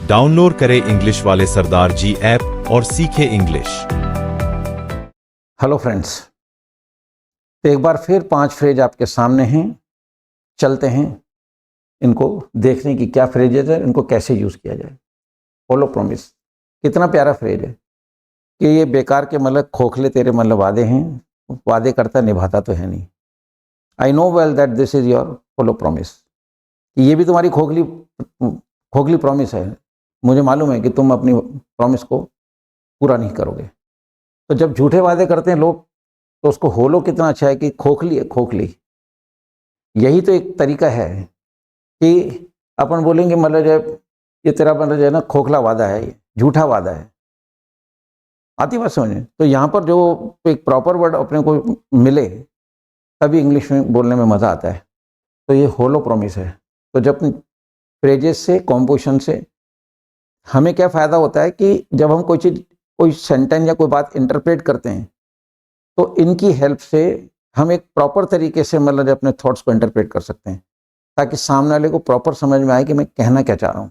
Download करें English वाले सरदार जी app और सीखें इंग्लिश। हेलो फ्रेंड्स, तो एक बार फिर 5 फ्रेज आपके सामने हैं। चलते हैं इनको देखने की क्या फ्रेजेज है, इनको कैसे यूज़ किया जाए। फॉलो प्रॉमिस कितना प्यारा फ्रेज है कि ये बेकार के मतलब खोखले तेरे मतलब वादे हैं, वादे करता निभाता तो है नहीं। I know well that this is your follow promise. ये भी तुम्हारी खोखली प्रॉमिस है। मुझे मालूम है कि तुम अपनी प्रॉमिस को पूरा नहीं करोगे। तो जब झूठे वादे करते हैं लोग तो उसको होलो कितना अच्छा है कि खोखली है, खोखली। यही तो एक तरीका है कि अपन बोलेंगे मतलब जो ये तेरा मतलब जो है ना खोखला वादा है, ये झूठा वादा है। आती बात समझ में? तो यहाँ पर जो एक प्रॉपर वर्ड अपने को मिले तभी इंग्लिश में बोलने में मज़ा आता है। तो ये होलो प्रॉमिस है। तो जब फ्रेजेस से, कॉम्पोजिशन से हमें क्या फ़ायदा होता है कि जब हम कोई चीज़, कोई सेंटेंस या कोई बात इंटरप्रेट करते हैं तो इनकी हेल्प से हम एक प्रॉपर तरीके से मतलब अपने थॉट्स को इंटरप्रेट कर सकते हैं ताकि सामने वाले को प्रॉपर समझ में आए कि मैं कहना क्या चाह रहा हूँ।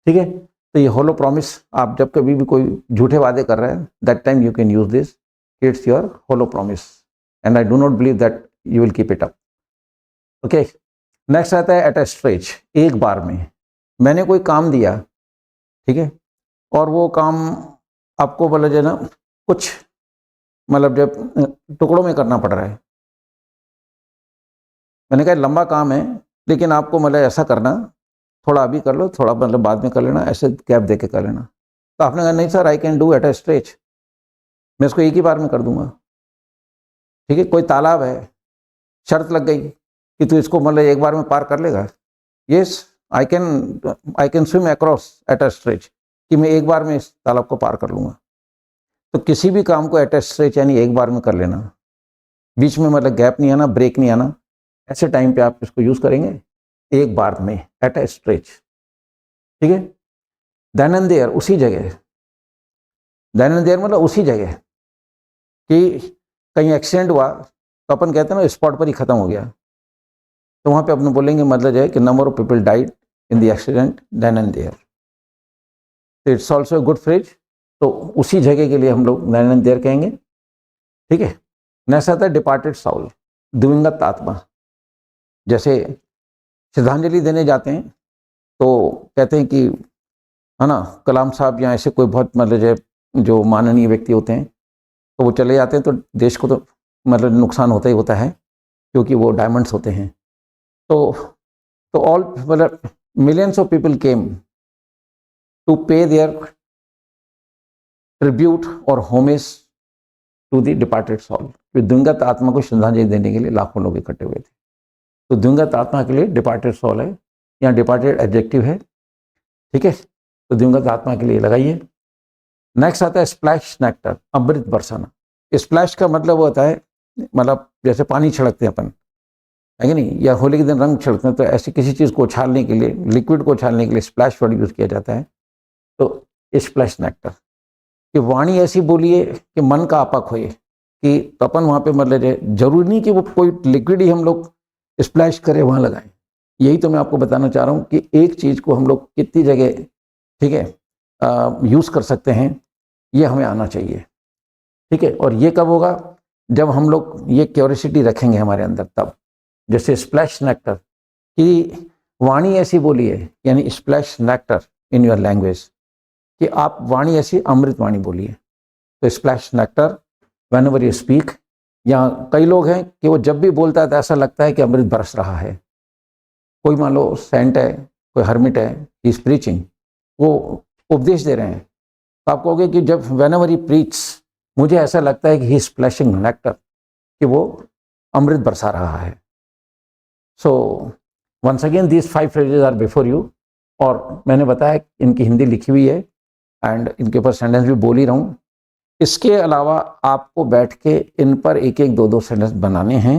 ठीक है, तो ये होलो प्रॉमिस आप जब कभी भी कोई झूठे वादे कर रहे हैं, that time you can use this, it's your hollow promise and I do not believe that you will keep it up. Okay, next आता है एट अ स्ट्रेच। एक बार में मैंने कोई काम दिया, ठीक है, और वो काम आपको बोला जाए ना कुछ मतलब जब टुकड़ों में करना पड़ रहा है। मैंने कहा लंबा काम है लेकिन आपको मतलब ऐसा करना, थोड़ा अभी कर लो, थोड़ा मतलब बाद में कर लेना, ऐसे गैप दे के कर लेना। तो आपने कहा नहीं sir, I can do at a stretch, मैं इसको एक ही बार में कर दूंगा। ठीक है, कोई तालाब है, शर्त लग गई कि तू इसको मतलब एक बार में पार कर लेगा। Yes, I can swim across at a stretch, कि मैं एक बार में इस तालाब को पार कर लूँगा। तो किसी भी काम को एट अ स्ट्रेच यानी एक बार में कर लेना, बीच में मतलब गैप नहीं आना, ब्रेक नहीं आना। ऐसे टाइम पे आप इसको यूज़ करेंगे एक बार में, एट अ स्ट्रेच। ठीक है, देन एंड देयर, उसी जगह। देन एंड देयर मतलब उसी जगह कि कहीं एक्सीडेंट हुआ तो अपन कहते हैं ना स्पॉट पर ही खत्म हो गया। तो वहाँ पे अपन बोलेंगे मतलब जो है कि number of people died in the accident then and there. तो इट्स ऑल्सो गुड फ्रेज। तो उसी जगह के लिए हम लोग देन एंड देयर कहेंगे। ठीक है, नेक्स्ट आता है डिपार्टेड साउल, दिवंगत आत्मा। जैसे श्रद्धांजलि देने जाते हैं तो कहते हैं कि है ना, कलाम साहब या ऐसे कोई बहुत मतलब जो माननीय व्यक्ति होते हैं तो वो चले जाते हैं तो देश को तो मतलब नुकसान होता ही होता है क्योंकि वो डायमंड्स होते हैं। तो ऑल मतलब millions of people came to pay their tribute और homage to the departed soul. दिवंगत आत्मा को श्रद्धांजलि देने के लिए लाखों लोग इकट्ठे हुए थे। तो दिवंगत आत्मा के लिए डिपार्टेड सोल है, यहाँ डिपार्टेड एडजेक्टिव है। ठीक है, तो दिवंगत आत्मा के लिए लगाइए। नेक्स्ट आता है स्प्लैश नेक्टर, अमृत बरसाना। स्प्लैश का मतलब होता है मतलब जैसे पानी छिड़कते हैं अपन, है कि नहीं, या होली के दिन रंग छिड़कते हैं, तो ऐसी किसी चीज़ को उछालने के लिए, लिक्विड को उछालने के लिए स्प्लैश वर्ड यूज़ किया जाता है। तो स्प्लैश नेक्टर कि वाणी ऐसी बोलिए कि मन का आपा खोए, कि तो अपन वहाँ पे मतलब जरूरी नहीं कि वो कोई लिक्विड ही हम लोग स्प्लैश करें वहाँ लगाएं। यही तो मैं आपको बताना चाह रहा हूँ कि एक चीज़ को हम लोग कितनी जगह, ठीक है, यूज़ कर सकते हैं, ये हमें आना चाहिए। ठीक है, और ये कब होगा? जब हम लोग ये क्यूरियोसिटी रखेंगे हमारे अंदर, तब। जैसे स्प्लैश नेक्टर कि वाणी ऐसी बोली है, यानी splash nectar in your language, कि आप वाणी ऐसी अमृत वाणी बोलिए। तो splash nectar whenever you speak. यहाँ कई लोग हैं कि वो जब भी बोलता है तो ऐसा लगता है कि अमृत बरस रहा है। कोई मान लो सेंट है, कोई हर्मिट है, ही इज प्रीचिंग, वो उपदेश दे रहे हैं, तो आप कहोगे कि जब व्हेनेवर ही प्रीच, मुझे ऐसा लगता है कि ही स्प्लैशिंग नेक्टर, कि वो अमृत बरसा रहा है। So once again these 5 phrases are before you. और मैंने बताया इनकी हिंदी लिखी हुई है एंड इनके ऊपर सेंटेंस भी बोल ही रहा हूँ। इसके अलावा आपको बैठ के इन पर एक एक दो दो सेंटेंस बनाने हैं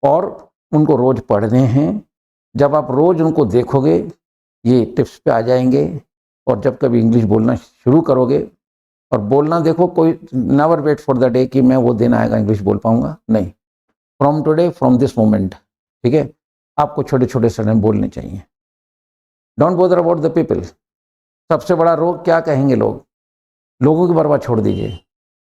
और उनको रोज पढ़ने हैं। जब आप रोज उनको देखोगे ये टिप्स पे आ जाएंगे, और जब कभी इंग्लिश बोलना शुरू करोगे, और बोलना देखो, कोई never wait for the day कि मैं वो दिन आएगा इंग्लिश बोल पाऊंगा, नहीं। From today, from this moment, ठीक है, आपको छोटे छोटे सेंटेंस बोलने चाहिए। Don't bother about the people. सबसे बड़ा रोग क्या कहेंगे लोग, लोगों की बर्बाद छोड़ दीजिए।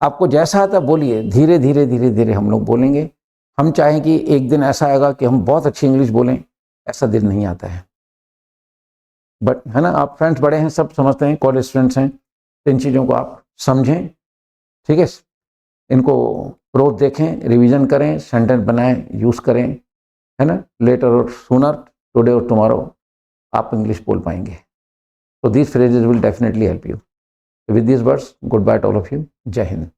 आपको जैसा आता है बोलिए, धीरे धीरे धीरे धीरे हम लोग बोलेंगे। हम चाहें कि एक दिन ऐसा आएगा कि हम बहुत अच्छी इंग्लिश बोलें, ऐसा दिन नहीं आता है। बट है ना, आप फ्रेंड्स बड़े हैं, सब समझते हैं, कॉलेज स्टूडेंट्स हैं, तो इन चीज़ों को आप समझें, ठीक है। इनको रोज देखें, रिवीजन करें, सेंटेंस बनाएं, यूज़ करें, है ना। लेटर और सूनर, टुडे और टुमारो आप इंग्लिश बोल पाएंगे। तो these phrases will definitely help you. With these words, good by two all of you. जय हिंद।